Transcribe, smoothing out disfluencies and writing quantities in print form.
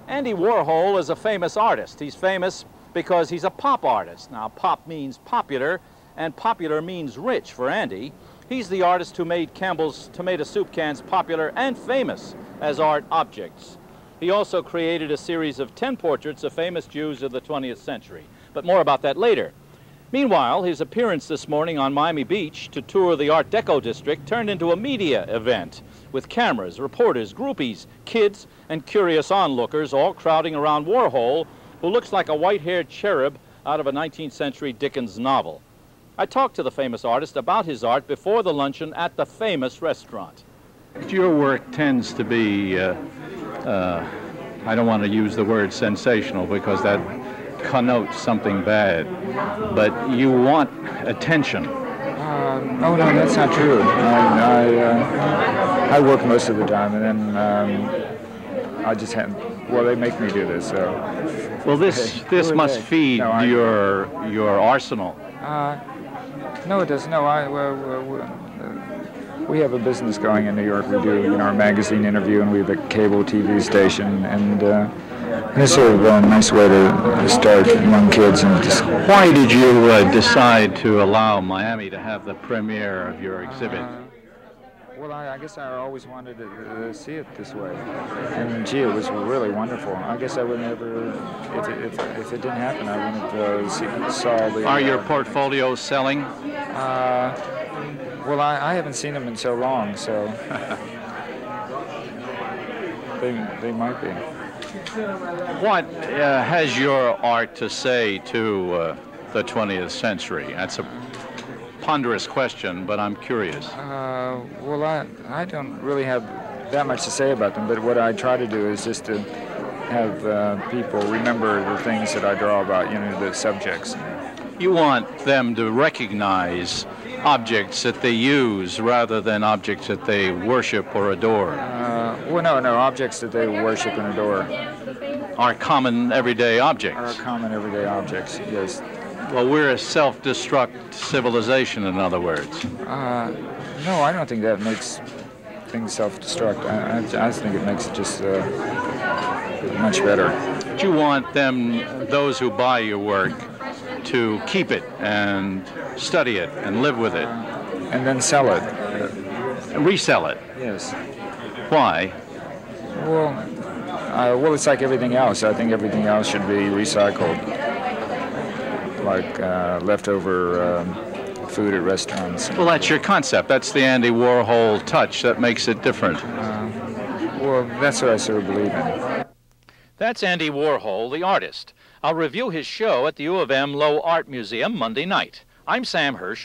Andy Warhol is a famous artist. He's famous because he's a pop artist. Now, pop means popular, and popular means rich for Andy. He's the artist who made Campbell's tomato soup cans popular and famous as art objects. He also created a series of 10 portraits of famous Jews of the 20th century. But more about that later. Meanwhile, his appearance this morning on Miami Beach to tour the Art Deco district turned into a media event with cameras, reporters, groupies, kids, and curious onlookers all crowding around Warhol, who looks like a white-haired cherub out of a 19th century Dickens novel. I talked to the famous artist about his art before the luncheon at the famous restaurant. Your work tends to be, I don't want to use the word sensational because that connotes something bad, but you want attention. Oh no, that's not true. I work most of the time, and then I just have. Well, they make me do this. So. Well, this must feed your arsenal. No, it doesn't. No, we have a business going in New York. We do our magazine interview, and we have a cable TV station, and it's sort of a nice way to start young kids. And just. Why did you decide to allow Miami to have the premiere of your exhibit? Well, I guess I always wanted to see it this way, and gee, it was really wonderful. I guess I would never, if it didn't happen, I wouldn't have saw the. Are your portfolios selling? Well, I haven't seen them in so long, so they might be. What has your art to say to the 20th century? That's a ponderous question, but I'm curious. Well, I don't really have that much to say about them, but what I try to do is just to have people remember the things that I draw about, the subjects. You want them to recognize objects that they use rather than objects that they worship or adore. Well, no, objects that they worship and adore. Are common everyday objects. Are common everyday objects, yes. Well, we're a self-destruct civilization, in other words. No, I don't think that makes things self-destruct. I think it makes it just much better. But you want those who buy your work, to keep it and study it and live with it. And then sell it. Resell it? Yes. Why? Well, it's like everything else. I think everything else should be recycled. Like leftover food at restaurants. Well, that's your concept. That's the Andy Warhol touch that makes it different. Well, that's what I sort of believe in. That's Andy Warhol, the artist. I'll review his show at the U of M Lowe Art Museum Monday night. I'm Sam Hirsch.